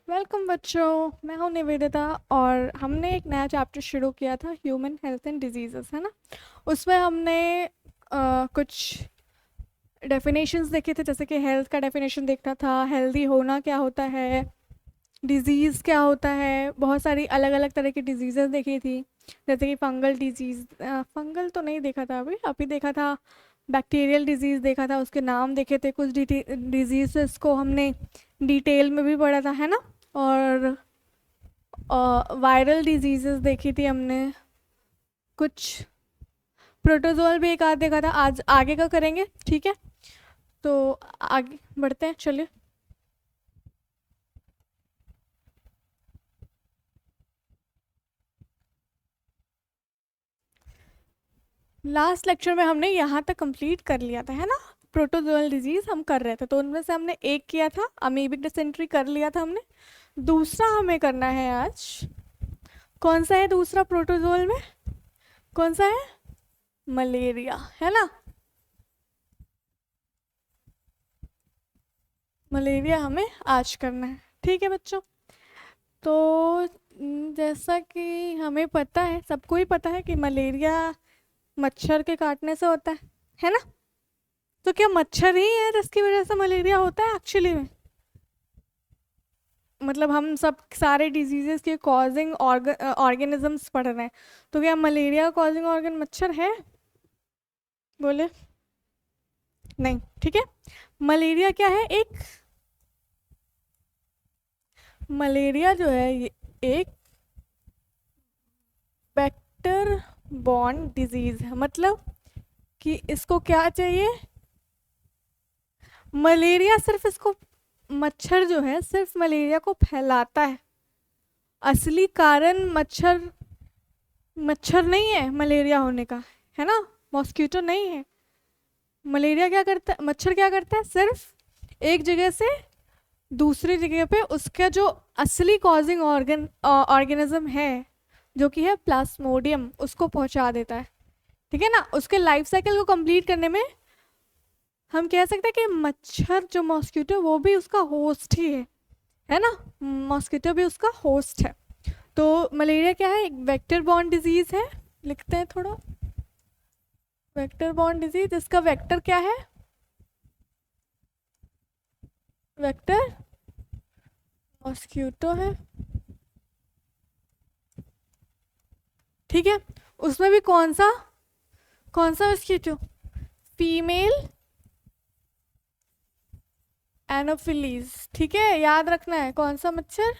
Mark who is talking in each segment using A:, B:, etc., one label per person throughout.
A: Welcome बच्चों, मैं हूं निवेदिता। और हमने एक नया चैप्टर शुरू किया था, ह्यूमन हेल्थ एंड डिजीजेस, है ना। उसमें हमने कुछ डेफिनेशंस देखे थे, जैसे कि हेल्थ का डेफिनेशन देखना था, हेल्दी होना क्या होता है, डिजीज़ क्या होता है। बहुत सारी अलग अलग तरह की डिजीज़ेस देखी थी, जैसे कि फंगल डिजीज़, फंगल तो नहीं देखा था अभी देखा था। बैक्टीरियल डिजीज़ देखा था, उसके नाम देखे थे। कुछ डिजीज़ को हमने डिटेल में भी पढ़ा था, है ना। और वायरल डिजीजेस देखी थी हमने। कुछ प्रोटोजोल भी एक आध देखा था। आज आगे का करेंगे, ठीक है। तो आगे बढ़ते हैं, चलिए। लास्ट लेक्चर में हमने यहाँ तक कंप्लीट कर लिया था, है ना। प्रोटोजोअल डिजीज हम कर रहे थे, तो उनमें से हमने एक किया था, अमीबिक डिसेंट्री कर लिया था हमने। दूसरा हमें करना है आज। कौन सा है दूसरा प्रोटोजोअल में? कौन सा है? मलेरिया, है ना। मलेरिया हमें आज करना है, ठीक है बच्चों। तो जैसा कि हमें पता है, सबको ही पता है कि मलेरिया मच्छर के काटने से होता है ना। तो क्या मच्छर ही है जिसकी वजह से मलेरिया होता है एक्चुअली में? मतलब हम सब सारे डिजीजेस के कॉजिंग ऑर्गेनिजम्स पढ़ रहे हैं, तो क्या मलेरिया कॉजिंग ऑर्गन मच्छर है? बोले नहीं, ठीक है। मलेरिया क्या है? मलेरिया जो है ये एक वेक्टर बॉर्न डिजीज है। मतलब कि इसको क्या चाहिए? मलेरिया सिर्फ इसको, मच्छर जो है सिर्फ मलेरिया को फैलाता है। असली कारण मच्छर, मच्छर नहीं है मलेरिया होने का, है ना। मॉस्किटो नहीं है। मलेरिया क्या करता है, मच्छर क्या करता है, सिर्फ एक जगह से दूसरी जगह पे उसका जो असली कॉजिंग ऑर्गेनिज्म है, जो कि है प्लाज्मोडियम, उसको पहुंचा देता है। ठीक है ना। उसके लाइफ साइकिल को कंप्लीट करने में हम कह सकते हैं कि मच्छर जो मॉस्किटो, वो भी उसका होस्ट ही है ना। मॉस्किटो भी उसका होस्ट है। तो मलेरिया क्या है? एक वेक्टर बॉर्न डिजीज है। लिखते हैं थोड़ा। वेक्टर बॉर्न डिजीज, इसका वेक्टर क्या है? वेक्टर मॉस्किटो है, ठीक है। उसमें भी कौन सा मॉस्किटो? फीमेल एनोफिलीज, ठीक है। याद रखना है कौन सा मच्छर?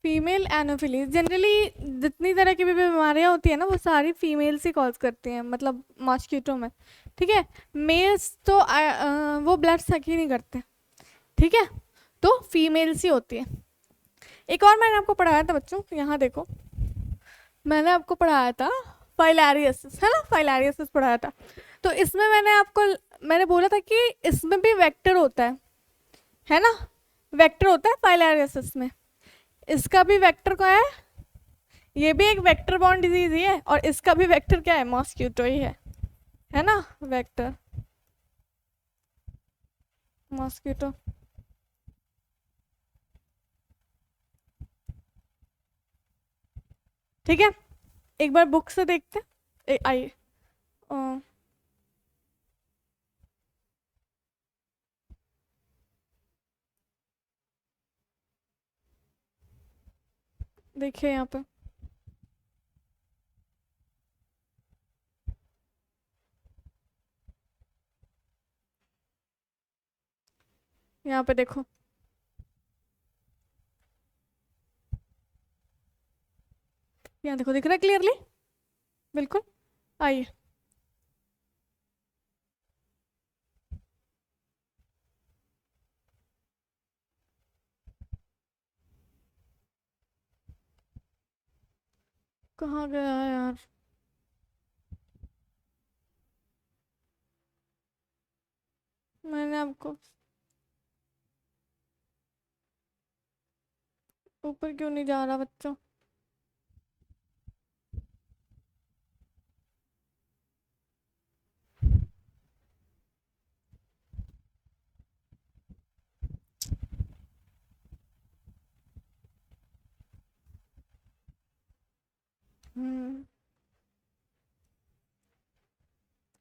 A: Female anopheles. जनरली जितनी तरह की भी बीमारियां होती है ना, वो सारी फीमेल्स ही कॉज करती हैं, मतलब मॉस्किटो में, ठीक है। मेल्स तो वो ब्लड सक ही नहीं करते, ठीक है। तो फीमेल्स ही होती है। एक और मैंने आपको पढ़ाया था बच्चों, यहाँ देखो। मैंने आपको पढ़ाया था फाइलारियसिस, है ना। फाइलारियसिस पढ़ाया था। तो इसमें मैंने बोला था कि इसमें भी वेक्टर होता है ना। वेक्टर होता है फाइलारियसिस में। इसका भी वेक्टर क्या है? ये भी एक वेक्टर बॉर्न डिजीज ही है, और इसका भी वेक्टर क्या है? मॉस्किटो ही है ना। वेक्टर मॉस्किटो, ठीक है। एक बार बुक से देखते हैं। आइए। अ, देखिए यहाँ पे। यहाँ पे देखो। यहाँ देखो, दिख रहा है क्लियरली? बिल्कुल। आइए। कहाँ गया है यार? मैंने आपको ऊपर क्यों नहीं जा रहा बच्चों?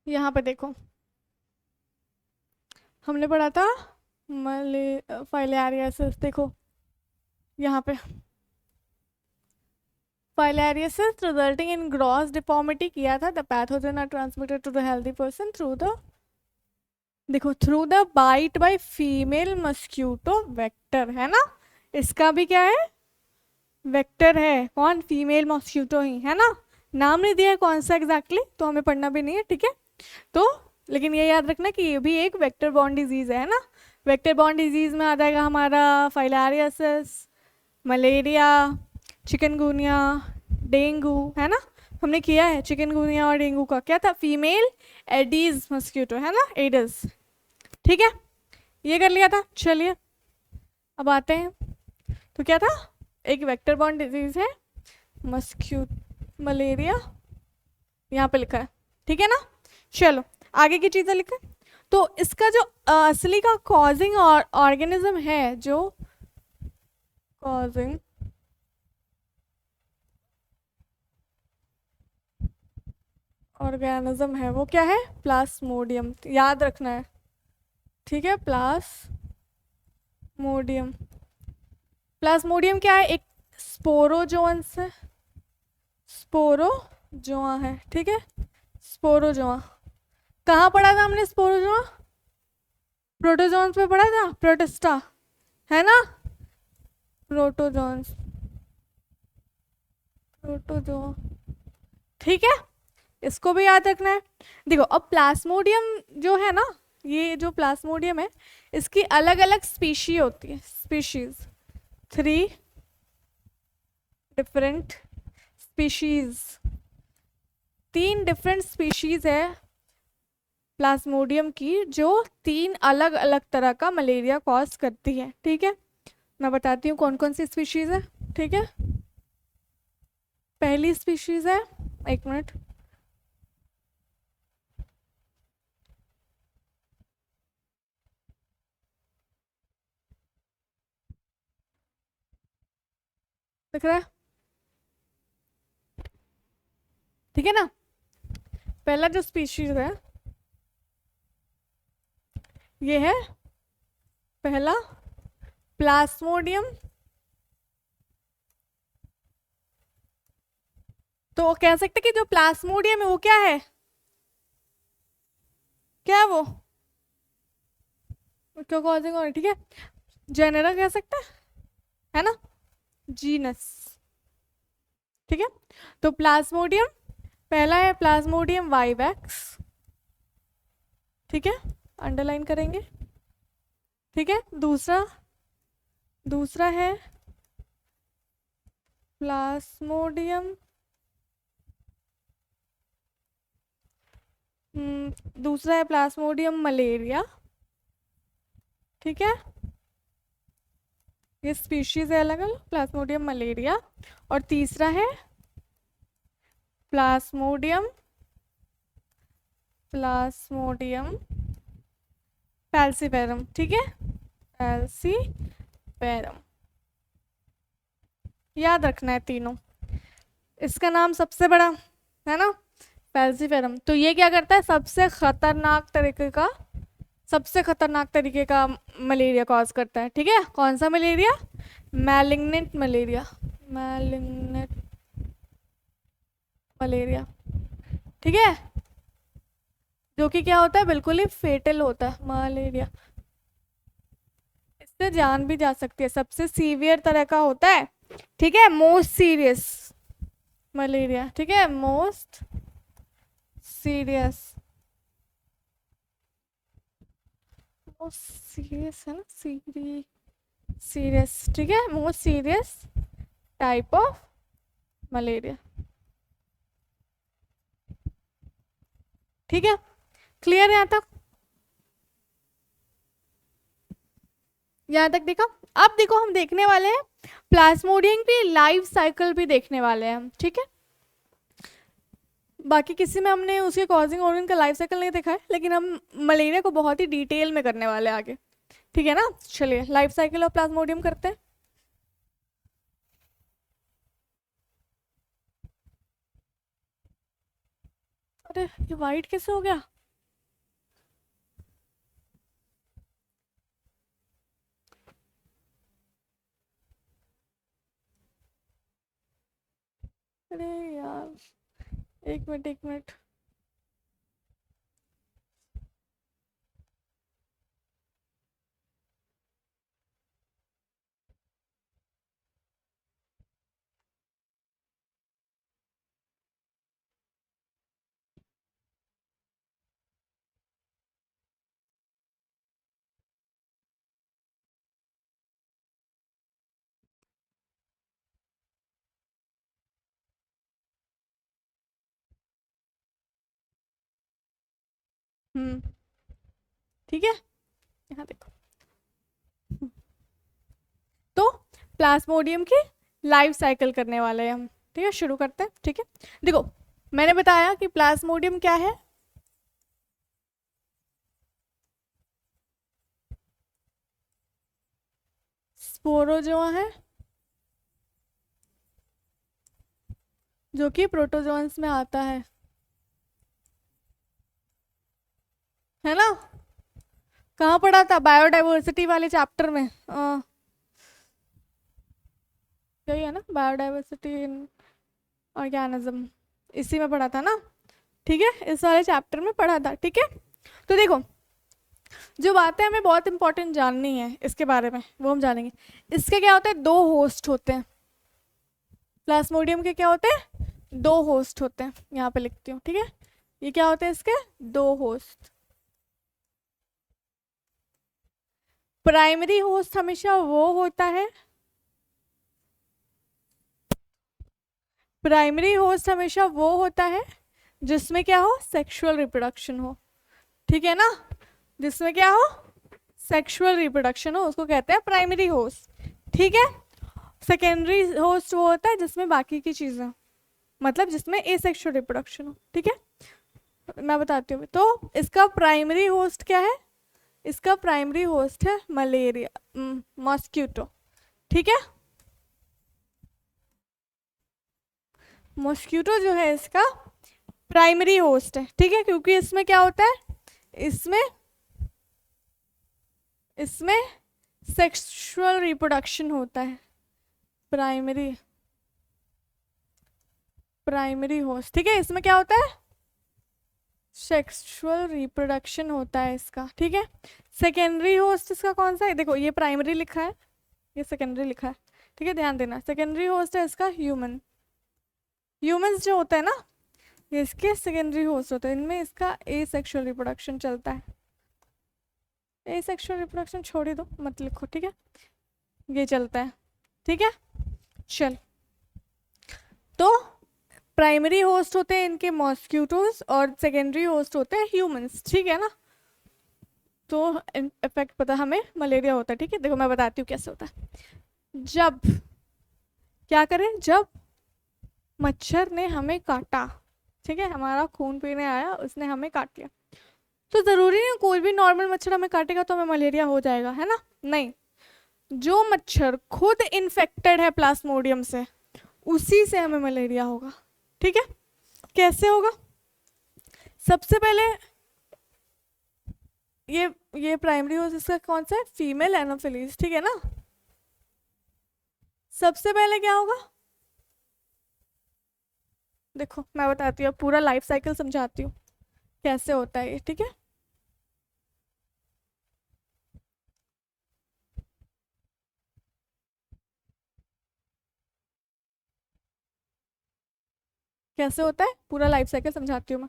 A: यहाँ पे देखो, हमने पढ़ा था फाइलेरियासिस। देखो यहाँ पे filariasis resulting in gross deformity किया था। The pathogen are transmitted to the healthy person through the, देखो, through the bite by female mosquito vector, है ना। इसका भी क्या है, वेक्टर है। कौन, फीमेल मॉस्क्यूटो ही, है ना। नाम नहीं दिया है कौन सा एग्जैक्टली, तो हमें पढ़ना भी नहीं है, ठीक है। तो लेकिन ये याद रखना कि ये भी एक वेक्टर बॉर्न डिजीज है ना। वेक्टर बॉर्न डिजीज में आ जाएगा हमारा फाइलेरियासिस, मलेरिया, चिकनगुनिया, डेंगू, है ना। हमने किया है चिकनगुनिया और डेंगू का, क्या था, फीमेल एडीज मस्क्यूटो, है ना, एडिस, ठीक है। ये कर लिया था। चलिए अब आते हैं, तो क्या था, एक वेक्टर बॉर्न डिजीज है मलेरिया, यहाँ पे लिखा है, ठीक है ना। चलो आगे की चीज़ें लिखें। तो इसका जो असली का कॉजिंग और ऑर्गेनिज्म है, जो कॉजिंग ऑर्गेनिज्म है वो क्या है, प्लाज्मोडियम, याद रखना है, ठीक है। प्लाज्मोडियम, प्लाज्मोडियम क्या है, एक स्पोरोजोअन्स है, स्पोरोजोआ है, ठीक है। स्पोरोजोआ कहाँ पढ़ा था हमने, स्पोरोजोआ प्रोटोजोन्स पे पढ़ा था, प्रोटिस्टा, है ना, प्रोटोजोन्स, प्रोटोजोआ, ठीक है। इसको भी याद रखना है। देखो अब प्लाज्मोडियम जो है ना, ये जो प्लाज्मोडियम है, इसकी अलग अलग स्पीशी होती है, species, 3 different species, 3 different species है प्लाज्मोडियम की, जो 3 अलग अलग तरह का मलेरिया कॉज करती है, ठीक है। मैं बताती हूँ कौन कौन सी स्पीशीज है, ठीक है। पहली स्पीशीज है, एक मिनट, दिख रहा है, ठीक है ना। पहला जो स्पीशीज है ये है पहला प्लाज्मोडियम। तो कह सकते कि जो प्लाज्मोडियम है वो क्या है, क्या है वो, क्या कॉजिंग और, ठीक है। जेनेरा कह सकते हैं, है ना, जीनस, ठीक है। तो प्लाज्मोडियम पहला है प्लाज्मोडियम वाइवैक्स, ठीक है, अंडरलाइन करेंगे, ठीक है। दूसरा दूसरा है प्लाज्मोडियम, दूसरा है प्लाज्मोडियम मलेरिया, ठीक है। ये स्पीशीज है अलग अलग, प्लाज्मोडियम मलेरिया। और तीसरा है प्लाज्मोडियम प्लाज्मोडियम पैल्सीफेरम, ठीक है, पैल्सीफेरम, याद रखना है तीनों। इसका नाम सबसे बड़ा है ना, पैल्सीफेरम। तो ये क्या करता है, सबसे खतरनाक तरीके का मलेरिया कॉज करता है, ठीक है। कौन सा malaria, malignant malaria, malignant malaria, ठीक है, जो कि क्या होता है, बिल्कुल ही फेटल होता है मलेरिया, इससे जान भी जा सकती है, सबसे सीवियर तरह का होता है, ठीक है, मोस्ट सीरियस मलेरिया, ठीक है, मोस्ट सीरियस, सीरियस है ना, सीरियस, ठीक है, most serious type of malaria, ठीक है। क्लियर यहाँ तक, यहाँ तक देखा। अब देखो हम देखने वाले हैं प्लाज्मोडियम की लाइफ साइकिल भी देखने वाले हैं हम, ठीक है। बाकी किसी में हमने उसके कॉजिंग ऑर्गन का लाइफ साइकिल नहीं देखा है, लेकिन हम मलेरिया को बहुत ही डिटेल में करने वाले हैं आगे, ठीक है ना। चलिए लाइफ साइकिल ऑफ प्लाज्मोडियम करते हैं। अरे ये वाइट कैसे हो गया, अरे यार, एक मिनट एक मिनट। हम्म। ठीक है, यहाँ देखो। तो प्लाज्मोडियम की लाइफ साइकिल करने वाले हैं हम। ठीक है, शुरू करते हैं। ठीक है, देखो मैंने बताया कि प्लाज्मोडियम क्या है। स्पोरोजोआ है जो कि प्रोटोजोन्स में आता है ना। कहाँ पढ़ा था? बायोडाइवर्सिटी वाले चैप्टर में। यही है ना, बायोडाइवर्सिटी इन ऑर्गेनिज्म, इसी में पढ़ा था ना। ठीक है, इस वाले चैप्टर में पढ़ा था। ठीक है, तो देखो जो बातें हमें बहुत इंपॉर्टेंट जाननी है इसके बारे में वो हम जानेंगे। इसके क्या होता है, दो होस्ट होते हैं। प्लाज्मोडियम के क्या होते हैं, दो होस्ट होते हैं। यहाँ पे लिखती हूँ। ठीक है, ये क्या होते हैं इसके, दो होस्ट। प्राइमरी होस्ट हमेशा वो होता है, प्राइमरी होस्ट हमेशा वो होता है जिसमें क्या हो, सेक्सुअल रिप्रोडक्शन हो। ठीक है ना, जिसमें क्या हो, सेक्सुअल रिप्रोडक्शन हो, उसको कहते हैं प्राइमरी होस्ट। ठीक है, सेकेंडरी होस्ट वो होता है जिसमें बाकी की चीजें, मतलब जिसमें एसेक्सुअल रिप्रोडक्शन हो। ठीक है, मैं बताती हूँ। तो इसका प्राइमरी होस्ट क्या है, इसका प्राइमरी होस्ट है मलेरिया, मॉस्क्यूटो। ठीक है, मॉस्क्यूटो जो है इसका प्राइमरी होस्ट है। ठीक है, क्योंकि इसमें क्या होता है, इसमें इसमें सेक्सुअल रिप्रोडक्शन होता है। Primary primary host. ठीक है, इसमें क्या होता है, सेक्सुअल रिप्रोडक्शन होता है इसका। ठीक है, सेकेंडरी होस्ट इसका कौन सा है, देखो ये प्राइमरी लिखा है, ये सेकेंडरी लिखा है। ठीक है, ध्यान देना, सेकेंडरी होस्ट है इसका ह्यूमन। ह्यूमंस जो होता है ना, ये इसके सेकेंडरी होस्ट होते हैं। इनमें इसका ए सेक्सुअल रिप्रोडक्शन चलता है। ए सेक्सुअल रिप्रोडक्शन छोड़ ही दो, मत लिखो। ठीक है, ये चलता है। ठीक है, चल। तो प्राइमरी होस्ट होते हैं इनके मॉस्क्यूटोज और सेकेंडरी होस्ट होते हैं ह्यूमंस। ठीक है ना, तो इफेक्ट पता हमें मलेरिया होता है। ठीक है, देखो मैं बताती हूँ कैसे होता है। जब क्या करें, जब मच्छर ने हमें काटा, ठीक है, हमारा खून पीने आया, उसने हमें काट लिया, तो जरूरी नहीं कोई भी नॉर्मल मच्छर हमें काटेगा तो हमें मलेरिया हो जाएगा, है ना। नहीं, जो मच्छर खुद इन्फेक्टेड है प्लाज्मोडियम से, उसी से हमें मलेरिया होगा। ठीक है, कैसे होगा, सबसे पहले ये प्राइमरी होस्ट इसका कौन सा है, फीमेल एनोफिलीज। ठीक है ना, सबसे पहले क्या होगा, देखो मैं बताती हूँ, पूरा लाइफ साइकिल समझाती हूँ कैसे होता है ये। ठीक है, कैसे होता है पूरा लाइफ साइकिल समझाती हूँ मैं।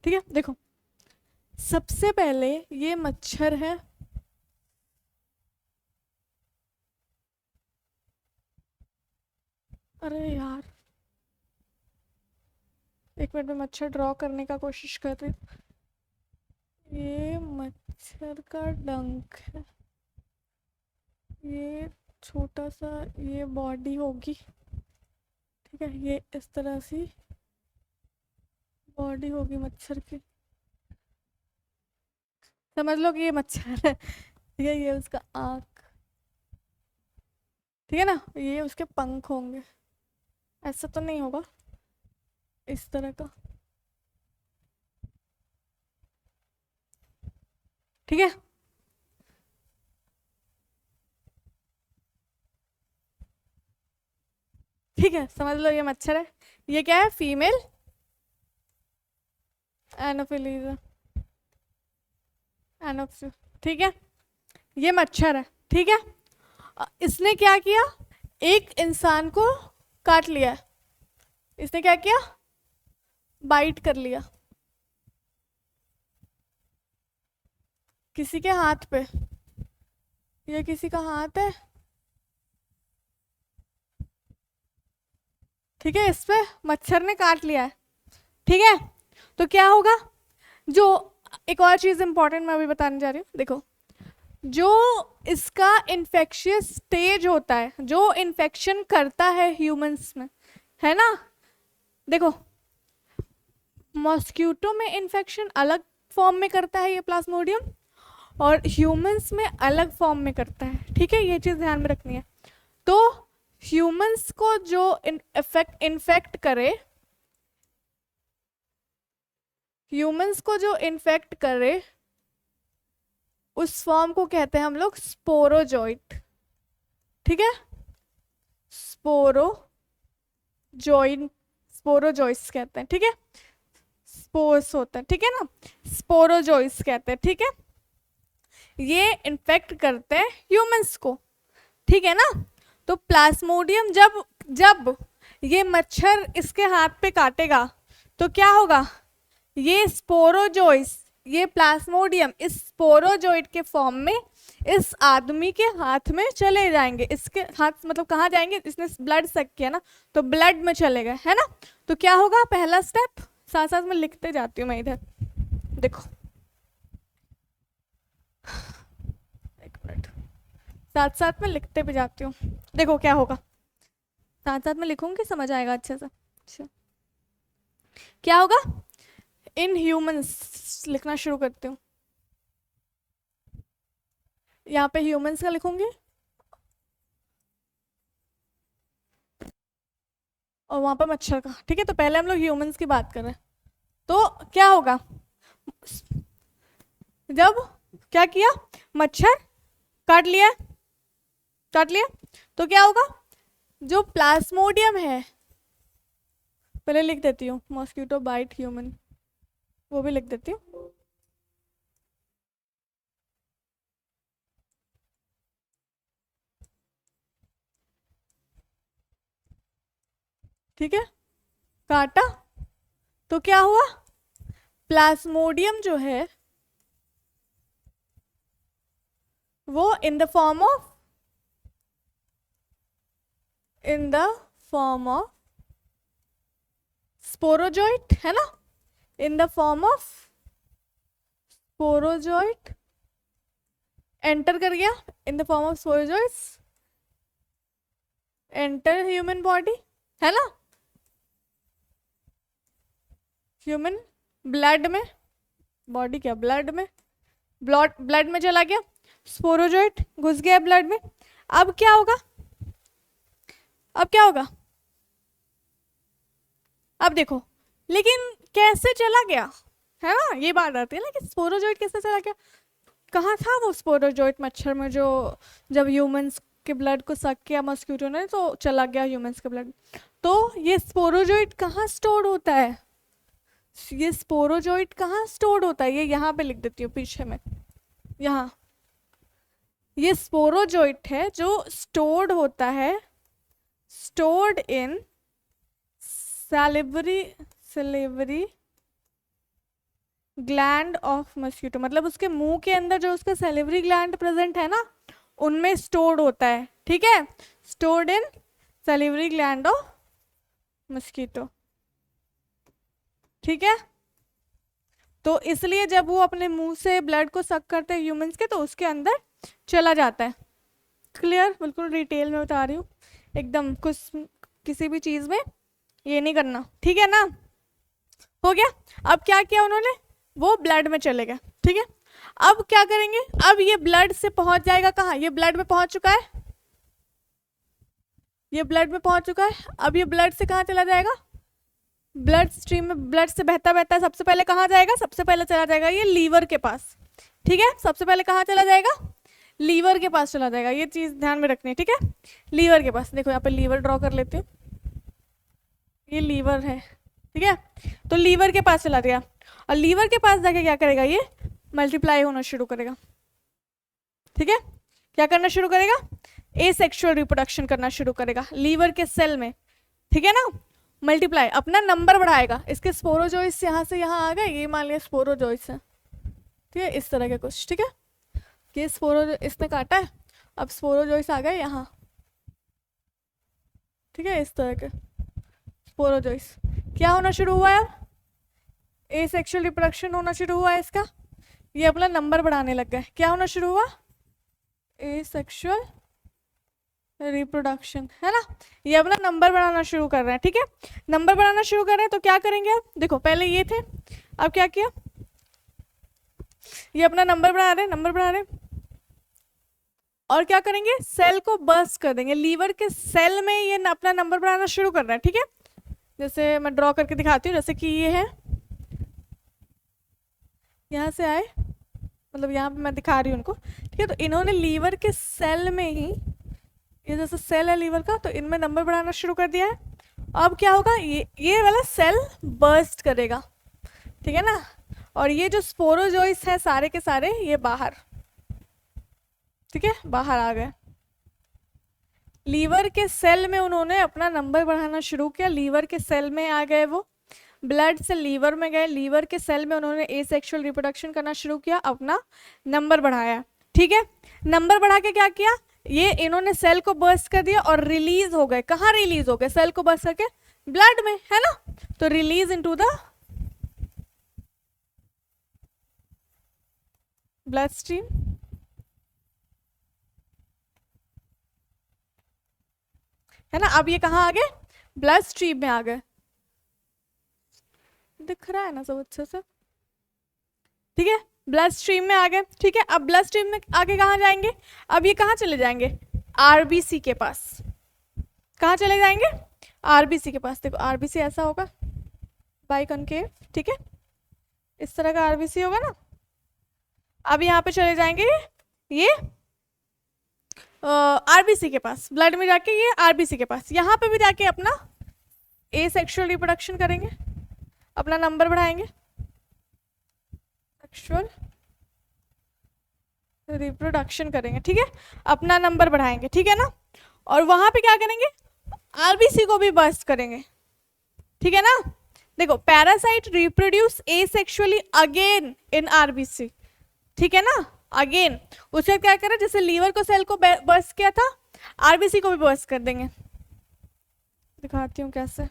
A: ठीक है, देखो सबसे पहले ये मच्छर है, अरे यार एक मिनट में मच्छर ड्रॉ करने का कोशिश कर रही हूँ। ये मच्छर का डंक है, ये छोटा सा ये बॉडी होगी। ठीक है, ये इस तरह से बॉडी होगी मच्छर की, समझ लो कि ये मच्छर है। ठीक है, ये उसका आँख, ठीक है ना, ये उसके पंख होंगे। ऐसा तो नहीं होगा, इस तरह का। ठीक है, ठीक है, समझ लो ये मच्छर है। ये क्या है? फीमेल एनोफिलीज, एनोफिल, ठीक है, ये मच्छर है। ठीक है, इसने क्या किया? एक इंसान को काट लिया। इसने क्या किया? बाइट कर लिया किसी के हाथ पे। ये किसी का हाथ है, ठीक है, इस पे मच्छर ने काट लिया है। ठीक है, तो क्या होगा? जो एक और चीज इंपॉर्टेंट मैं अभी बताने जा रही हूँ, देखो, जो इसका इन्फेक्शियस स्टेज होता है, जो इन्फेक्शन करता है ह्यूमंस में, है ना, देखो, मॉस्क्यूटो में इन्फेक्शन अलग फॉर्म में करता है ये प्लाज्मोडियम, और ह्यूमंस में अलग फॉर्म में करता है। ठीक है, ये चीज़ ध्यान में रखनी है। तो ह्यूमंस को जो इन्फेक्ट करे, ह्यूमंस को जो इन्फेक्ट करे, उस फॉर्म को कहते हैं हम लोग स्पोरोजोइट। ठीक है, स्पोरोजोइट्स कहते हैं। ठीक है, स्पोर्स होता है, ठीक है ना, स्पोरोजोइट्स कहते हैं। ठीक है, ये इन्फेक्ट करते हैं ह्यूमंस को। ठीक है ना, तो प्लाज्मोडियम जब ये मच्छर इसके हाथ पे काटेगा तो क्या होगा? ये स्पोरोजोइट्स, ये प्लाज्मोडियम इस स्पोरोजोइट के फॉर्म में इस आदमी के हाथ में चले जाएंगे। इसके हाथ मतलब कहाँ जाएंगे? इसने ब्लड सक किया ना, तो ब्लड में चले गए, है ना। तो क्या होगा? पहला स्टेप, साथ साथ में लिखते जाती हूँ मैं इधर, देखो, एक मिनट, साथ साथ में लिखते भी जाती हूँ। देखो क्या होगा, साथ साथ में लिखूंगी, समझ आएगा अच्छे से। अच्छा, क्या होगा? इन ह्यूमंस लिखना शुरू करती हूँ। यहाँ पे ह्यूमंस का लिखूंगी और वहां पर मच्छर का। ठीक है, तो पहले हम लोग ह्यूमंस की बात कर रहे हैं। तो क्या होगा? जब क्या किया? मच्छर काट लिया, तो क्या होगा? जो प्लाज्मोडियम है, पहले लिख देती हूँ, मॉस्किटो बाइट ह्यूमन, वो भी लिख देती हूँ। ठीक है, काटा तो क्या हुआ? प्लाज्मोडियम जो है वो in the form of sporozoite, है ना, in the form of sporozoite enter कर गया, in the form of sporozoites enter human body, है ना, ह्यूमन ब्लड में, बॉडी क्या, ब्लड में, ब्लड में चला गया, स्पोरोजोइट घुस गया ब्लड में। अब क्या होगा? अब देखो, लेकिन कैसे चला गया, है ना, ये बात आती है ना कि स्पोरोजोइट कैसे चला गया। कहाँ था वो स्पोरोजोइट मच्छर में, जो जब ह्यूमंस के ब्लड को सक किया मॉस्क्यूटो ने तो चला गया ह्यूमंस के ब्लड। तो ये स्पोरोजोइट कहाँ स्टोर होता है? ये स्पोरोजोइट कहाँ स्टोर्ड होता है? ये यहाँ पे लिख देती हूँ पीछे में, यहाँ, ये स्पोरोजोइट है जो स्टोर्ड होता है, stored in salivary gland of mosquito, मतलब उसके मुंह के अंदर जो उसका सैलिवरी ग्लैंड प्रेजेंट है ना, उनमें स्टोर्ड होता है। ठीक है, stored in salivary gland of mosquito. ठीक है, तो इसलिए जब वो अपने मुंह से ब्लड को सक करते हैं ह्यूमंस के, तो उसके अंदर चला जाता है। क्लियर? बिल्कुल डिटेल में बता रही हूँ, एकदम कुछ किसी भी चीज़ में ये नहीं करना, ठीक है ना। हो गया? अब क्या किया उन्होंने? वो ब्लड में चले गए। ठीक है, अब क्या करेंगे? अब ये ब्लड से पहुंच जाएगा कहाँ? ये ब्लड में पहुंच चुका है, ये ब्लड में पहुंच चुका है। अब ये ब्लड से कहाँ चला जाएगा? ब्लड स्ट्रीम में ब्लड से बहता बहता सबसे पहले कहाँ जाएगा? सबसे पहले चला जाएगा ये लीवर के पास। ठीक है, सबसे पहले कहाँ चला जाएगा? लीवर के पास चला जाएगा। ये चीज़ ध्यान में रखनी है, ठीक है, लीवर के पास। देखो यहाँ पे लीवर ड्रॉ कर लेती हूँ, ये लीवर है, ठीक है। तो लीवर के पास चला गया और लीवर के पास जाके क्या करेगा, ये मल्टीप्लाई होना शुरू करेगा, ठीक है। क्या करना शुरू करेगा, एसेक्सुअल रिप्रोडक्शन करना शुरू करेगा लीवर के सेल में, ठीक है ना। मल्टीप्लाई, अपना नंबर बढ़ाएगा। इसके स्पोरोजोइस यहाँ से यहाँ आ गए, ये मान लिया स्पोरोजोइस है, ठीक है, इस तरह के कुछ, ठीक है। ये स्पोरो इसने काटा है, अब स्पोरोजोइस आ गए यहाँ, ठीक है, इस तरह के स्पोरोजोइस। क्या होना शुरू हुआ है, एसेक्सुअल रिप्रोडक्शन होना शुरू हुआ है इसका। ये अपना नंबर बढ़ाने लग गए। क्या होना शुरू हुआ, एसेक्सुअल रिप्रोडक्शन, है ना। ये अपना नंबर बढ़ाना शुरू कर रहे हैं, ठीक है। नंबर बढ़ाना शुरू कर रहे हैं तो क्या करेंगे अब, देखो पहले ये थे, अब क्या किया, ये अपना नंबर बढ़ा रहे हैं, नंबर बढ़ा रहे हैं, और क्या करेंगे, सेल को बर्स्ट कर देंगे। लीवर के सेल में ये अपना नंबर बढ़ाना शुरू कर रहे हैं, ठीक है। जैसे मैं ड्रॉ करके दिखाती हूँ, जैसे कि ये है, यहाँ से आए, मतलब यहाँ पे मैं दिखा रही हूँ उनको, ठीक है। तो इन्होंने लीवर के सेल में ही, ये जैसे सेल है लीवर का, तो इनमें नंबर बढ़ाना शुरू कर दिया है। अब क्या होगा, ये वाला सेल बर्स्ट करेगा, ठीक है ना। और ये जो स्पोरोजोइस है सारे के सारे ये बाहर, ठीक है, बाहर आ गए। लीवर के सेल में उन्होंने अपना नंबर बढ़ाना शुरू किया, लीवर के सेल में आ गए वो, ब्लड से लीवर में गए, लीवर के सेल में उन्होंने एसेक्सुअल रिप्रोडक्शन करना शुरू किया, अपना नंबर बढ़ाया, ठीक है। नंबर बढ़ा के क्या किया, ये इन्होंने सेल को बर्स्ट कर दिया और रिलीज हो गए। कहाँ रिलीज हो गए, सेल को बर्स्ट करके ब्लड में, है ना। तो release into the blood stream, है ना। अब ये कहाँ आ गए, ब्लड स्ट्रीम में आ गए, दिख रहा है ना सब अच्छे से, ठीक है। ब्लड स्ट्रीम में आ गए, ठीक है। अब ब्लड स्ट्रीम में आगे कहाँ जाएंगे, अब ये कहाँ चले जाएंगे, आरबीसी के पास। कहाँ चले जाएंगे, आरबीसी के पास। देखो आरबीसी ऐसा होगा, बाइकॉनकेव, ठीक है, इस तरह का आरबीसी होगा ना। अब यहाँ पे चले जाएंगे ये आरबीसी के पास, ब्लड में जाके ये आरबीसी के पास, यहाँ पे भी जाके अपना एसेक्सुअल रिप्रोडक्शन करेंगे, अपना नंबर बढ़ाएंगे, सेक्सुअल रिप्रोडक्शन करेंगे, ठीक है, अपना नंबर बढ़ाएंगे, ठीक है ना। और वहां पे क्या करेंगे, आरबीसी को भी बर्स्ट करेंगे, ठीक है ना। देखो parasite reproduce asexually again in RBC, ठीक है ना, अगेन। उससे क्या करें, जैसे लीवर को सेल को बर्स्ट किया था, आरबीसी को भी बर्स्ट कर देंगे। दिखाती हूँ कैसे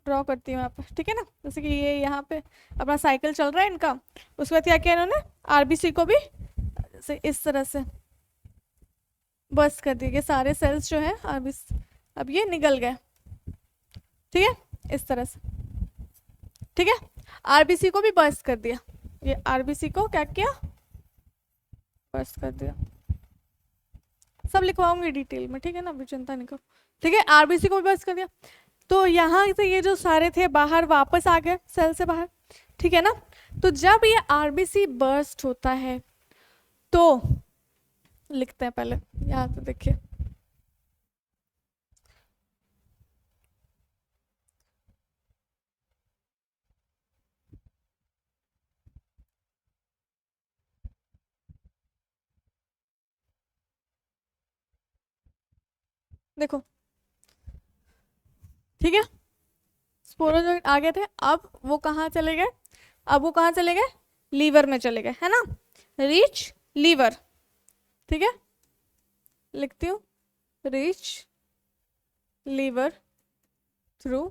A: ड्रॉ करती हूँ यहाँ पे, ठीक है ना। जैसे कि ये यहाँ पे अपना साइकिल चल रहा है इनका, उसके बाद क्या किया इन्होंने, आरबीसी को भी जैसे इस तरह से बर्स्ट कर दिए। ये सारे सेल्स जो है आरबीसी, अब ये निकल गए, ठीक है, इस तरह से, ठीक है। आरबीसी को भी बर्स्ट कर दिया, ये आरबीसी को क्या किया, बर्स्ट कर दिया। सब लिखवाऊंगी डिटेल में, ठीक है ना, अभी चिंता नहीं करो, ठीक है। आरबीसी को भी बर्स्ट कर दिया। तो यहाँ से ये जो सारे थे बाहर वापस आ गए सेल से बाहर, ठीक है ना। तो जब ये आरबीसी बर्स्ट होता है तो लिखते हैं पहले, यहाँ पे देखिए, देखो, ठीक है, स्पोरोजोइट आ गए थे, अब वो कहाँ चले गए, अब वो कहाँ चले गए, लीवर में चले गए, है ना, रीच लीवर, ठीक है। लिखती हूँ, रीच लीवर थ्रू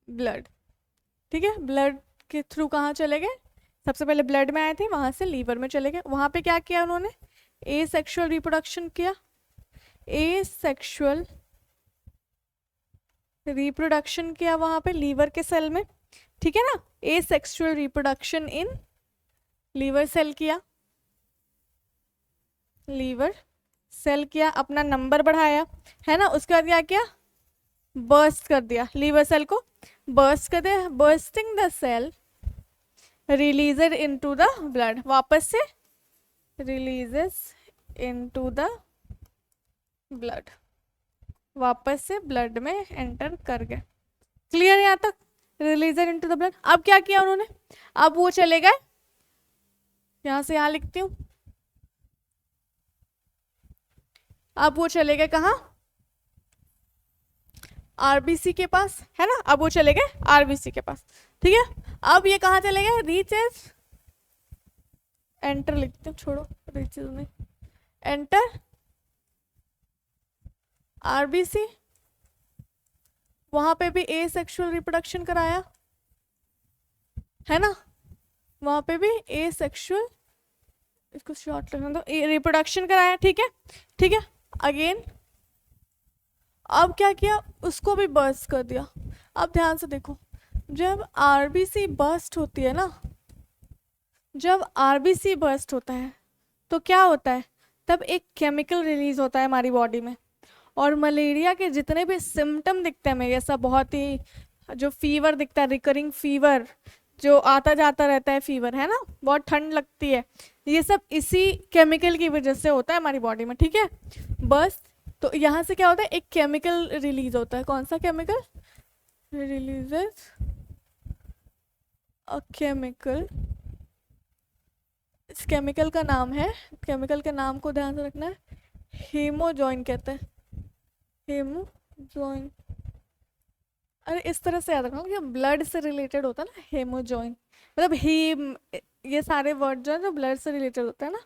A: ब्लड, ठीक है। ब्लड के थ्रू कहाँ चले गए, सबसे पहले ब्लड में आए थे, वहां से लीवर में चले गए। वहां पे क्या किया उन्होंने, एसेक्सुअल रिप्रोडक्शन किया, एसेक्सुअल रिप्रोडक्शन किया वहां पे लीवर के सेल में, ठीक है ना। Asexual reproduction in liver cell किया, लीवर सेल किया, अपना नंबर बढ़ाया, है ना। उसके बाद क्या किया, बर्स्ट कर दिया लीवर सेल को, बर्स्ट कर दिया, bursting the cell released into the blood, वापस से रिलीजेस इनटू द ब्लड, वापस से ब्लड में एंटर कर गए, क्लियर है यहाँ तक? Religion into the blood. अब क्या किया उन्होंने, अब वो चले गए, यहां से यहां लिखती हूँ, अब वो चले गए कहाँ, आरबीसी के पास, है ना, अब वो चले गए आरबीसी के पास, ठीक है। अब ये कहाँ चले गए, रीचेज, एंटर लिखते हूँ, छोड़ो रीचेज में, एंटर आरबीसी, वहां पे भी ए सेक्सुअल रिप्रोडक्शन कराया, है ना, वहां पे भी ए सेक्सुअल, इसको शॉर्ट लिखना दो, रिप्रोडक्शन कराया, ठीक है, ठीक है। अगेन अब क्या किया, उसको भी बर्स्ट कर दिया। अब ध्यान से देखो, जब आरबीसी बर्स्ट होती है ना, जब आरबीसी बर्स्ट होता है तो क्या होता है, तब एक केमिकल रिलीज होता है हमारी बॉडी में, और मलेरिया के जितने भी सिम्टम दिखते हैं हमें, ऐसा बहुत ही जो फीवर दिखता है, रिकरिंग फीवर जो आता जाता रहता है, फीवर, है ना, बहुत ठंड लगती है, ये सब इसी केमिकल की वजह से होता है हमारी बॉडी में, ठीक है। बस तो यहाँ से क्या होता है, एक केमिकल रिलीज होता है, कौन सा केमिकल, रिलीजेस अ केमिकल, इस केमिकल का नाम है, केमिकल के नाम को ध्यान से रखना है, हीमोजॉइन कहते हैं, हेमोजॉइन, अरे इस तरह से याद रखना कि ब्लड से रिलेटेड होता है ना, हेमोजॉइन, मतलब हीम, ये सारे वर्ड जो है जो ब्लड से रिलेटेड होता है ना,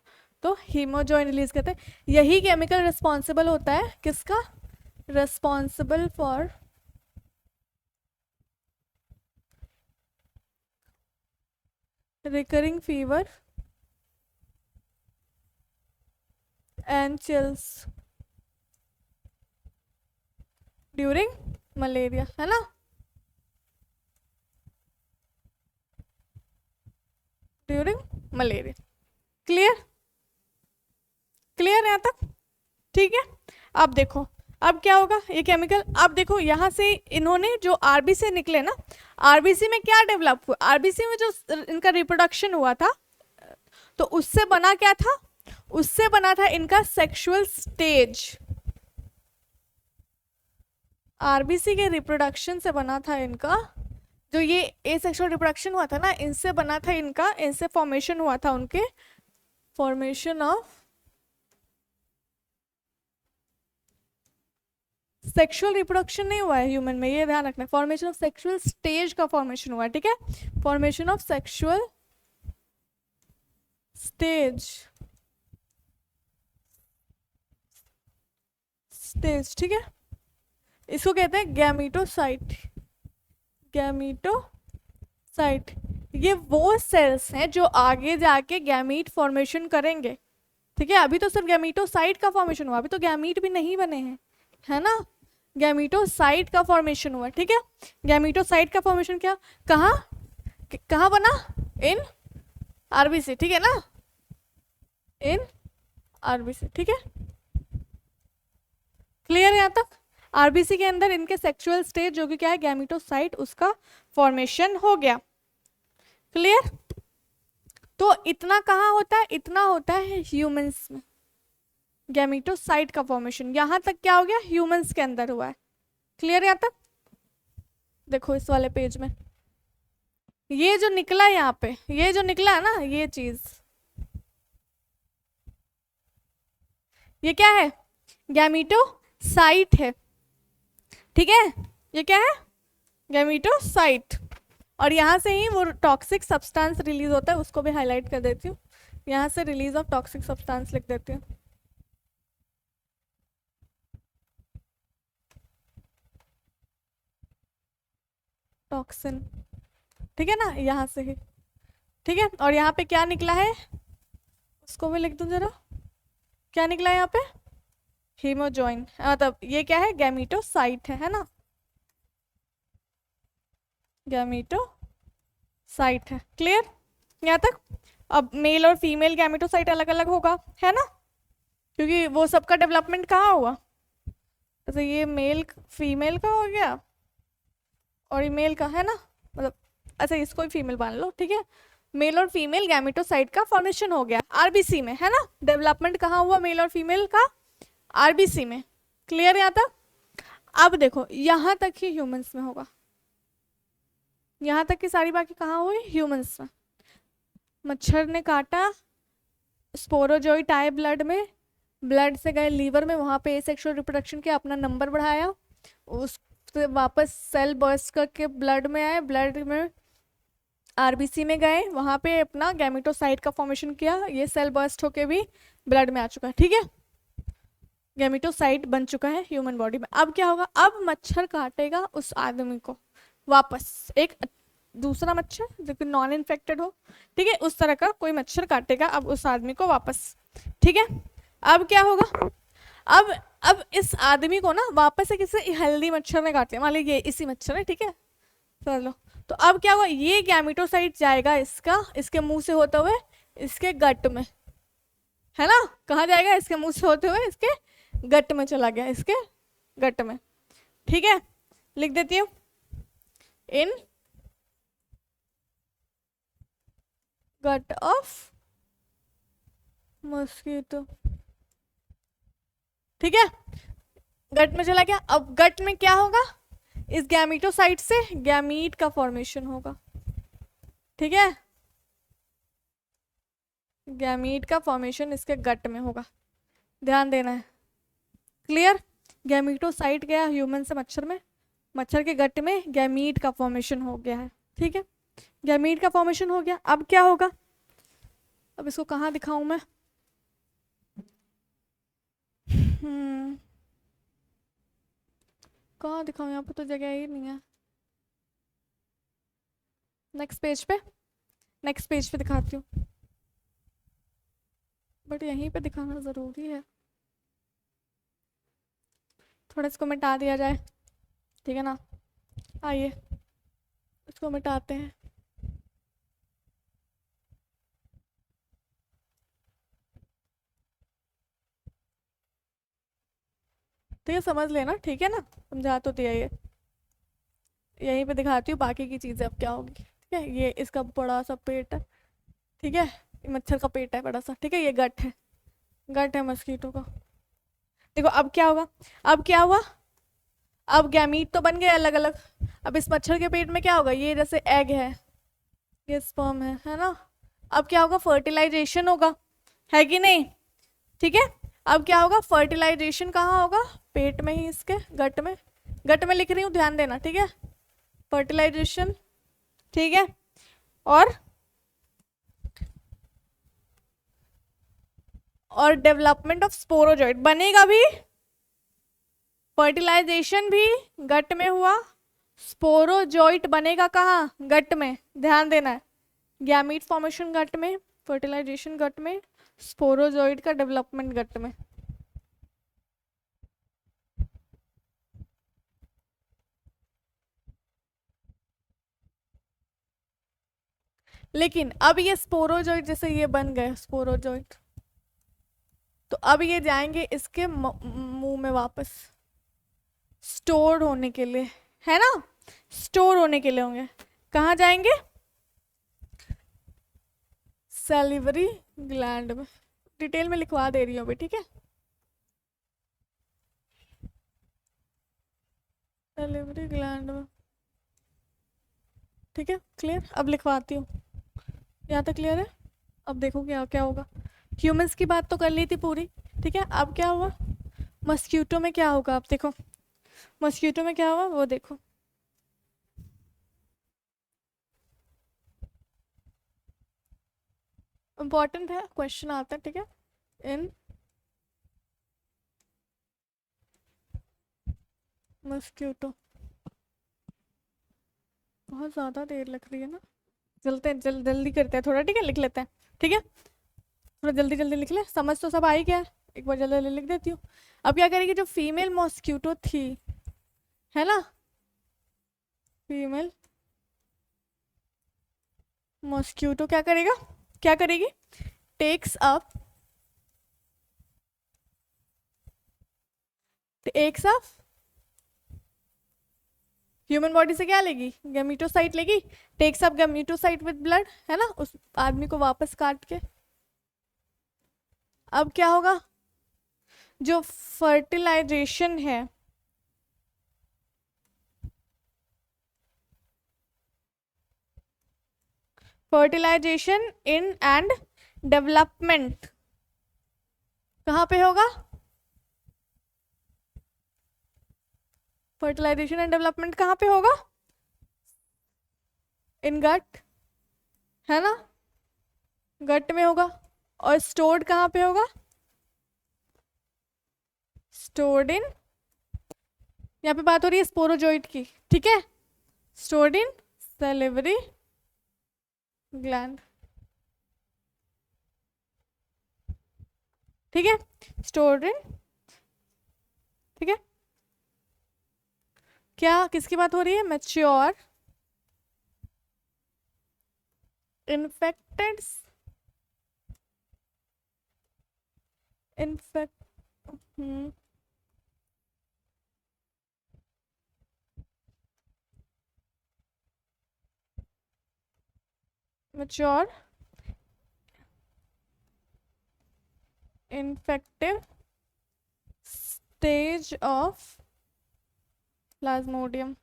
A: तो हीमोजॉइन रिलीज कहते हैं। यही केमिकल रिस्पॉन्सिबल होता है किसका, responsible for recurring fever and chills during malaria, है ना, ड्यूरिंग मलेरिया। क्लियर, क्लियर यहाँ तक, ठीक है। अब देखो अब क्या होगा, ये केमिकल, अब देखो यहाँ से इन्होंने जो आरबी से निकले ना, आरबीसी में क्या डेवलप हुआ, आरबीसी में जो इनका रिप्रोडक्शन हुआ था, तो उससे बना क्या था, उससे बना था इनका सेक्सुअल स्टेज, आरबीसी के रिप्रोडक्शन से बना था इनका, जो ये एसेक्सुअल रिप्रोडक्शन हुआ था ना, इनसे बना था इनका, इनसे फॉर्मेशन हुआ था उनके, फॉर्मेशन ऑफ सेक्सुअल रिप्रोडक्शन नहीं हुआ है ह्यूमन में, ये ध्यान रखना, फॉर्मेशन ऑफ सेक्सुअल स्टेज का फॉर्मेशन हुआ है, ठीक है, formation of sexual stage, stage, ठीक है, इसको कहते हैं गैमीटोसाइट, गैमीटोसाइट, ये वो सेल्स हैं जो आगे जाके गैमीट फॉर्मेशन करेंगे, ठीक है। अभी तो सिर्फ गैमीटोसाइट का फॉर्मेशन हुआ, अभी तो गैमीट भी नहीं बने हैं, है ना, गैमीटोसाइट का फॉर्मेशन हुआ, ठीक है। गैमीटोसाइट का फॉर्मेशन क्या, कहाँ कहाँ बना, इन आरबीसी, ठीक है ना, इन आरबीसी, ठीक है, क्लियर है यहाँ तक। आरबीसी के अंदर इनके सेक्सुअल स्टेज जो कि क्या है, गैमीटोसाइट, उसका फॉर्मेशन हो गया, क्लियर। तो इतना कहाँ होता है, इतना होता है ह्यूमंस में, गैमीटोसाइट का फॉर्मेशन, यहां तक क्या हो गया, ह्यूमंस के अंदर हुआ है, क्लियर यहाँ तक। देखो इस वाले पेज में ये जो निकला है, यहाँ पे ये जो निकला है ना, ये चीज, ये क्या है, गैमीटोसाइट है, ठीक है, ये क्या है, गैमीटोसाइट, और यहाँ से ही वो टॉक्सिक सब्सटेंस रिलीज होता है, उसको भी हाईलाइट कर देती हूँ, यहाँ से रिलीज ऑफ टॉक्सिक सब्सटेंस लिख देती हूँ, टॉक्सिन, ठीक है ना, यहाँ से ही, ठीक है। और यहाँ पे क्या निकला है, उसको भी लिख दूँ जरा, क्या निकला है यहाँ पे, हीमोजॉइन, मतलब ये क्या है, गैमीटोसाइट है ना, गैमीटोसाइट है, क्लियर यहाँ तक। अब मेल और फीमेल गैमीटोसाइट अलग अलग होगा, है ना, क्योंकि वो सबका डेवलपमेंट कहाँ हुआ, तो ये मेल फीमेल का हो गया और ये मेल का, है ना, मतलब अच्छा इसको ही फीमेल मान लो, ठीक है, मेल और फीमेल गैमेटोसाइट का फॉर्मेशन हो गया आरबीसी में, है ना, डेवलपमेंट कहाँ हुआ मेल और फीमेल का, आरबीसी में, क्लियर यहाँ तक। अब देखो यहाँ तक ही ह्यूमंस में होगा, यहाँ तक की सारी बाकी कहाँ हुई, ह्यूमंस में। मच्छर ने काटा, स्पोरोजोइट आए ब्लड में, ब्लड से गए लीवर में, वहाँ पे सेक्सुअल रिप्रोडक्शन किया, अपना नंबर बढ़ाया, उससे वापस सेल बर्स्ट करके ब्लड में आए, ब्लड में आरबीसी में गए, वहाँ पे अपना गैमेटोसाइट का फॉर्मेशन किया, ये सेल बर्स्ट होके भी ब्लड में आ चुका है, ठीक है, गैमेटोसाइट बन चुका है ह्यूमन बॉडी में। अब क्या होगा, अब मच्छर काटेगा उस आदमी को वापस, एक दूसरा मच्छर जो कि नॉन इन्फेक्टेड हो, ठीक है, उस तरह का कोई मच्छर काटेगा अब उस आदमी को वापस, ठीक है। अब क्या होगा, अब इस आदमी को ना वापस से किसी हेल्दी मच्छर ने काट लिया, मान लीजिए इसी मच्छर है, ठीक है, चलो, तो अब क्या होगा, ये गैमेटोसाइट जाएगा इसका, इसके मुंह से होते हुए इसके गट में, है ना, कहाँ जाएगा, इसके मुंह से होते हुए इसके गट में चला गया, इसके गट में, ठीक है, लिख देती हूँ, इन गट ऑफ मस्कीटो, ठीक है, गट में चला गया। अब गट में क्या होगा, इस गैमेटोसाइट से गैमीट का फॉर्मेशन होगा, ठीक है, गैमीट का फॉर्मेशन इसके गट में होगा, ध्यान देना है, क्लियर। गैमेटोसाइट गया ह्यूमन से मच्छर में, मच्छर के गट में गैमीट का फॉर्मेशन हो गया है, ठीक है, गैमीट का फॉर्मेशन हो गया। अब क्या होगा, अब इसको कहाँ दिखाऊं मैं, कहाँ दिखाऊं, यहाँ पे तो जगह ही नहीं है, नेक्स्ट पेज पे, नेक्स्ट पेज पे दिखाती हूँ, बट यहीं पे दिखाना ज़रूरी है, थोड़ा इसको मिटा दिया जाए, ठीक है ना, आइए इसको मिटाते हैं, ठीक है, समझ लेना, ठीक है ना, समझा तो दिया ये, यहीं पे दिखाती हूँ बाकी की चीज़ें अब क्या होगी, ठीक है, ये इसका बड़ा सा पेट है, ठीक है, मच्छर का पेट है बड़ा सा, ठीक है, ये गट है, गट है मस्कीटो का, देखो अब क्या होगा, अब क्या हुआ, अब गैमीट तो बन गए अलग अलग, अब इस मच्छर के पेट में क्या होगा, ये जैसे एग है, ये स्पर्म है ना, अब क्या होगा, फर्टिलाइजेशन होगा, है कि नहीं, ठीक है, अब क्या होगा, फर्टिलाइजेशन कहाँ होगा, पेट में ही, इसके गट में लिख रही हूँ, ध्यान देना, ठीक है, फर्टिलाइजेशन, ठीक है, और डेवलपमेंट ऑफ स्पोरोजोइट बनेगा भी, फर्टिलाइजेशन भी गट में हुआ, स्पोरोजोइट बनेगा कहाँ, गट में, ध्यान देना है, गैमीट फॉर्मेशन गट में, फर्टिलाइजेशन गट में, स्पोरोजोइट का डेवलपमेंट गट में, लेकिन अब ये स्पोरोजोइट जैसे ये बन गए स्पोरोजोइट, तो अब ये जाएंगे इसके मुंह में वापस स्टोर होने के लिए, है ना, स्टोर होने के लिए होंगे, कहाँ जाएंगे, सैलिवरी ग्लैंड में, डिटेल में लिखवा दे रही हूँ अभी, ठीक है, सैलिवरी ग्लैंड में, ठीक है, क्लियर, अब लिखवाती हूँ, यहाँ तक क्लियर है। अब देखो क्या क्या होगा, ह्यूमंस की बात तो कर ली थी पूरी, ठीक है, अब क्या हुआ, मस्क्यूटो में क्या होगा, आप देखो मस्क्यूटो में क्या हुआ वो देखो, इंपॉर्टेंट है, क्वेश्चन आता है, ठीक है, इन मस्क्यूटो, बहुत ज़्यादा देर लग रही है ना, चलते हैं जल्दी करते हैं थोड़ा, ठीक है, लिख लेते हैं, ठीक है, थोड़ा जल्दी जल्दी लिख ले, समझ तो सब आई क्या, एक बार जल्दी जल्दी लिख देती हूँ। अब क्या करेगी, जो फीमेल मॉस्क्यूटो थी, है ना, फीमेल मॉस्क्यूटो क्या करेगा, क्या करेगी, टेक्स अप ह्यूमन बॉडी से क्या लेगी, गैमेटोसाइट लेगी, takes up gametocyte with blood, है ना, उस आदमी को वापस काट के, अब क्या होगा, जो फर्टिलाइजेशन है, फर्टिलाइजेशन इन एंड डेवलपमेंट कहाँ पे होगा? फर्टिलाइजेशन एंड डेवलपमेंट कहाँ पे होगा? इन गट, है ना, गट में होगा। और स्टोर्ड कहाँ पे होगा? स्टोर्ड इन, यहाँ पे बात हो रही है स्पोरोजोइट की, ठीक है, स्टोर्ड इन सैलिवरी ग्लैंड, ठीक है, स्टोर्ड इन, ठीक है। क्या किसकी बात हो रही है? Mature infected, infect mature infective stage of plasmodium,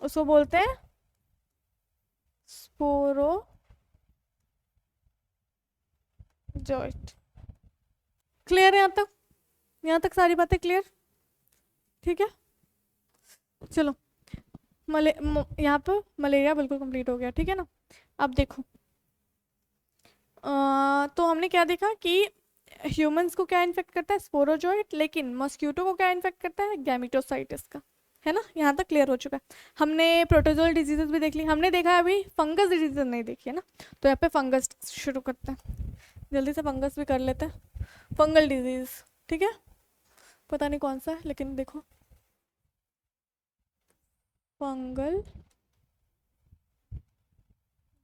A: उसको बोलते हैं स्पोरोजोइट। क्लियर है यहाँ तक? यहाँ तक सारी बातें क्लियर, ठीक है। चलो यहाँ पर मलेरिया बिल्कुल कंप्लीट हो गया, ठीक है ना। अब देखो तो हमने क्या देखा कि ह्यूमंस को क्या इन्फेक्ट करता है? स्पोरोजोइट, लेकिन मॉस्किटो को क्या इन्फेक्ट करता है? गैमेटोसाइटिस का, है ना। यहाँ तक क्लियर हो चुका है। हमने प्रोटोजोल डिजीजेस भी देख ली, हमने देखा है अभी फंगस डिजीज नहीं देखी है ना, तो यहाँ पे फंगस शुरू करते हैं, जल्दी से फंगस भी कर लेते हैं। फंगल डिजीज, ठीक है, पता नहीं कौन सा है लेकिन देखो फंगल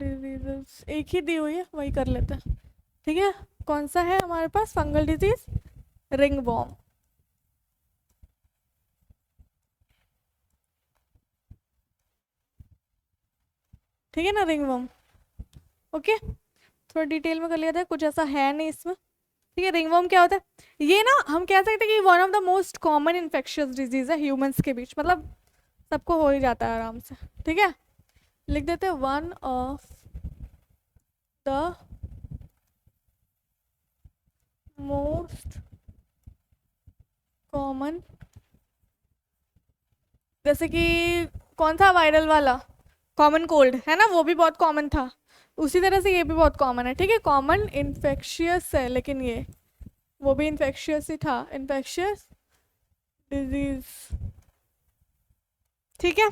A: डिजीजेस एक ही दी हुई है, वही कर लेते हैं, ठीक है। कौन सा है हमारे पास फंगल डिजीज? रिंग वॉर्म, ठीक है ना, रिंग वॉर्म। ओके, थोड़ा डिटेल में कर लिया था, कुछ ऐसा है नहीं इसमें, ठीक है। रिंग वॉर्म क्या होता है? ये ना हम कह सकते हैं कि one of the most common infectious disease है ह्यूमंस के बीच, मतलब सबको हो ही जाता है आराम से, ठीक है। लिख देते हैं one of the most common, जैसे कि कौन था वायरल वाला, कॉमन कोल्ड, है ना, वो भी बहुत कॉमन था, उसी तरह से ये भी बहुत कॉमन है, ठीक है। कॉमन इन्फेक्शियस है, लेकिन ये वो भी इन्फेक्शियस ही था, इन्फेक्शियस डिजीज, ठीक है।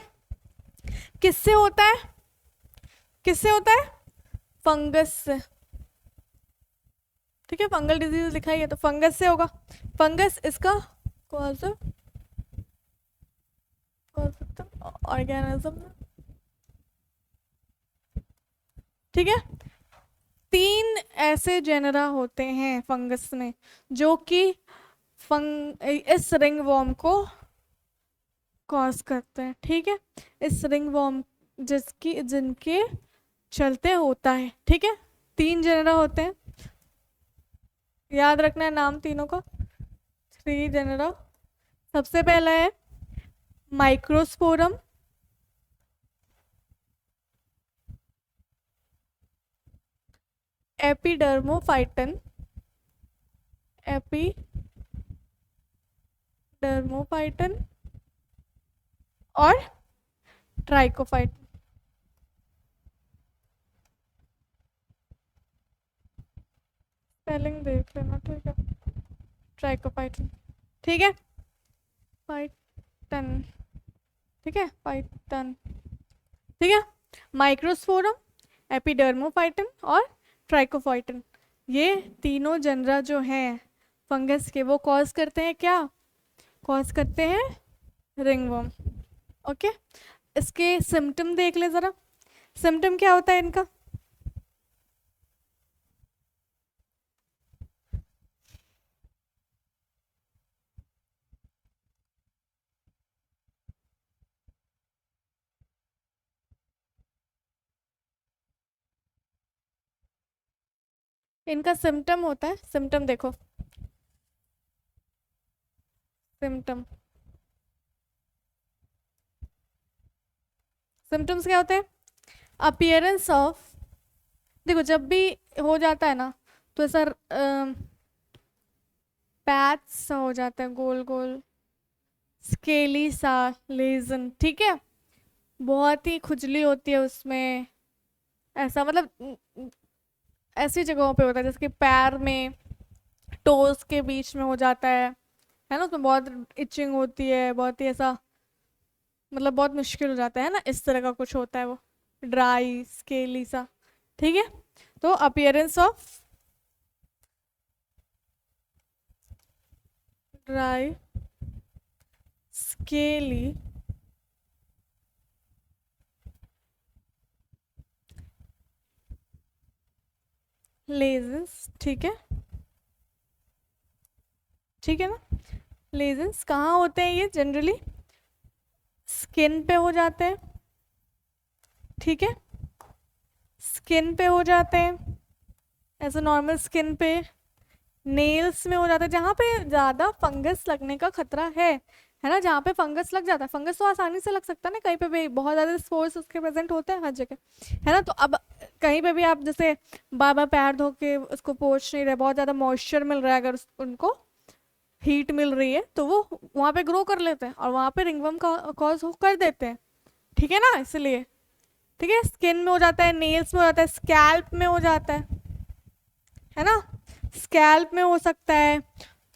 A: किससे होता है? किससे होता है? फंगस से, ठीक है। फंगल डिजीज लिखा ही है तो फंगस से होगा। फंगस इसका कॉज ऑर्गेनिज्म, ठीक है। तीन ऐसे जेनरा होते हैं फंगस में जो कि इस रिंग वॉर्म को कॉज करते हैं, ठीक है। इस रिंग वॉर्म जिनके चलते होता है, ठीक है। तीन जेनरा होते हैं, याद रखना है नाम तीनों का, थ्री जेनरा। सबसे पहला है माइक्रोस्पोरम, एपिडर्मोफाइटन, एपिडर्मोफाइटन और ट्राइकोफाइटन। स्पेलिंग देख लेना, ठीक है। ट्राइकोफाइटन, ठीक है, फाइटन, ठीक है, फाइटन, ठीक है। माइक्रोस्पोरम, एपिडर्मोफाइटन और ट्राइकोफाइटन, ये तीनों जनरा जो हैं फंगस के, वो कॉज करते हैं क्या? कॉज करते हैं रिंगवर्म, ओके। इसके सिम्टम देख ले जरा, सिम्टम क्या होता है इनका? इनका सिम्टम होता है, सिम्टम देखो, सिम्टम सिम्टम्स क्या होते हैं? अपीयरेंस ऑफ, देखो जब भी हो जाता है ना तो ऐसा पैच सा हो जाता है, गोल गोल स्केली सा लेजन, ठीक है, बहुत ही खुजली होती है उसमें, ऐसा मतलब ऐसी जगहों पे होता है जैसे कि पैर में, टोज के बीच में हो जाता है ना, उसमें बहुत इचिंग होती है, बहुत ही ऐसा मतलब बहुत मुश्किल हो जाता है ना, इस तरह का कुछ होता है वो, ड्राई स्केली सा, ठीक है। तो appearance of dry scaly lesions, ठीक है, ठीक है ना। लेजेंस कहाँ होते हैं? ये जनरली स्किन पे हो जाते हैं, ठीक है, स्किन पे हो जाते हैं, ऐसे नॉर्मल स्किन पे, नेल्स में हो जाता है जहाँ पे ज़्यादा फंगस लगने का खतरा है ना, जहाँ पे फंगस लग जाता है, फंगस तो आसानी से लग सकता है ना, कहीं पे भी बहुत ज़्यादा स्पोर्स उसके प्रेजेंट होते हैं हर जगह, है ना। तो अब कहीं पे भी आप जैसे बार बार पैर धो के उसको पोंछ नहीं रहे, बहुत ज़्यादा मॉइस्चर मिल रहा है, अगर उनको हीट मिल रही है तो वो वहाँ पे ग्रो कर लेते हैं और वहाँ पे रिंगवर्म का कॉज कर देते हैं, ठीक है ना, इसलिए, ठीक है। स्किन में हो जाता है, नेल्स में हो जाता है, स्कैल्प में हो जाता है ना, स्कैल्प में हो सकता है,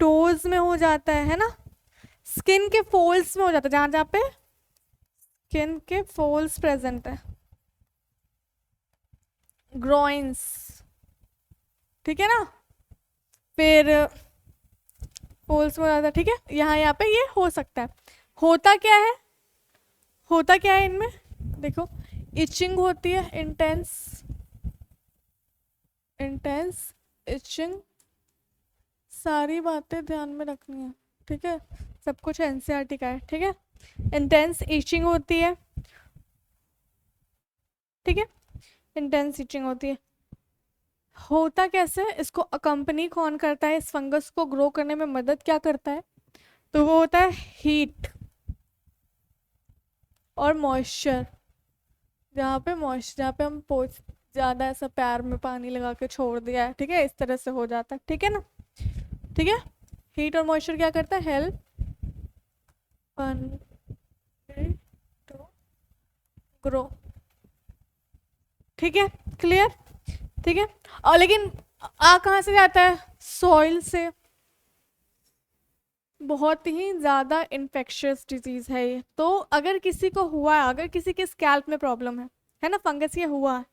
A: टोज में हो जाता है ना, स्किन के फोल्ड्स में हो जाता है, जहाँ जहाँ पे स्किन के फोल्ड्स प्रेजेंट है, ग्रोइंस, ठीक है ना, फिर फोल्ड्स में हो जाता है, ठीक है, यहाँ पे ये हो सकता है। होता क्या है, होता क्या है इनमें, देखो इचिंग होती है, इंटेंस इंटेंस इचिंग, सारी बातें ध्यान में रखनी है, ठीक है, सब कुछ एनसीईआरटी का है, ठीक है। इंटेंस इचिंग होती है, ठीक है, इंटेंस इचिंग होती है। होता कैसे, इसको अकम्पनी कौन करता है, इस फंगस को ग्रो करने में मदद क्या करता है, तो वो होता है हीट और मॉइस्चर, जहाँ पे हम पोछ ज़्यादा ऐसा पैर में पानी लगा के छोड़ दिया है, ठीक है, इस तरह से हो जाता है, ठीक है ना, ठीक है। हीट और मॉइस्चर क्या करता है, हेल्प टू ग्रो, ठीक है, क्लियर, ठीक है। और लेकिन आ कहाँ से जाता है, सॉइल से, बहुत ही ज़्यादा इन्फेक्शियस डिजीज है ये, तो अगर किसी को हुआ है, अगर किसी के स्कैल्प में प्रॉब्लम है ना, फंगस ये हुआ है,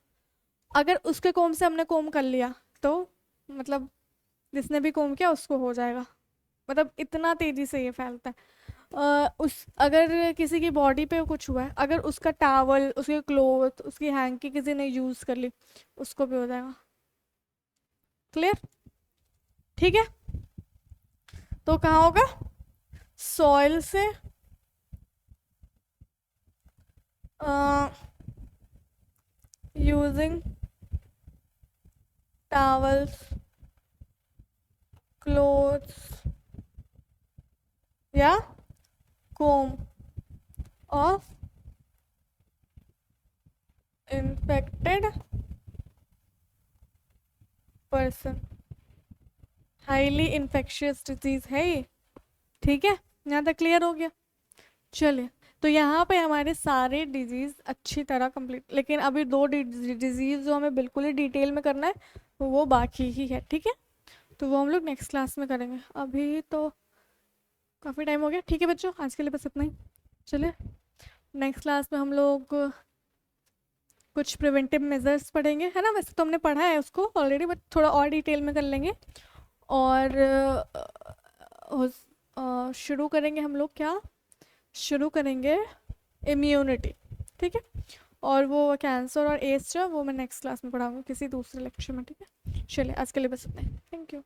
A: अगर उसके कोम से हमने कोम कर लिया तो मतलब जिसने भी कोम किया उसको हो जाएगा, मतलब इतना तेजी से ये फैलता है। उस अगर किसी की बॉडी पे कुछ हुआ है, अगर उसका टावल, उसके क्लोथ, उसकी हैंकी किसी ने यूज़ कर ली, उसको भी हो जाएगा, क्लियर, ठीक है। तो कहाँ होगा, सॉइल से, यूजिंग towels, clothes या comb of infected person, highly infectious disease है ये, ठीक है, यहाँ तक क्लियर हो गया। चलिए, तो यहाँ पे हमारे सारे डिजीज़ अच्छी तरह कंप्लीट, लेकिन अभी दो डिजीज़ जो हमें बिल्कुल ही डिटेल में करना है वो बाकी ही है, ठीक है, तो वो हम लोग नेक्स्ट क्लास में करेंगे। अभी तो काफ़ी टाइम हो गया, ठीक है बच्चों, आज के लिए बस इतना ही। चलिए, नेक्स्ट क्लास में हम लोग कुछ प्रिवेंटिव मेजर्स पढ़ेंगे, है ना, वैसे तो हमने पढ़ा है उसको ऑलरेडी, बट थोड़ा और डिटेल में कर लेंगे। और शुरू करेंगे हम लोग, क्या शुरू करेंगे, इम्यूनिटी, ठीक है, और वो कैंसर और एड्स जो वो मैं नेक्स्ट क्लास में पढ़ाऊँगी किसी दूसरे लेक्चर में, ठीक है। चलिए, आज के लिए बस इतना ही, थैंक यू।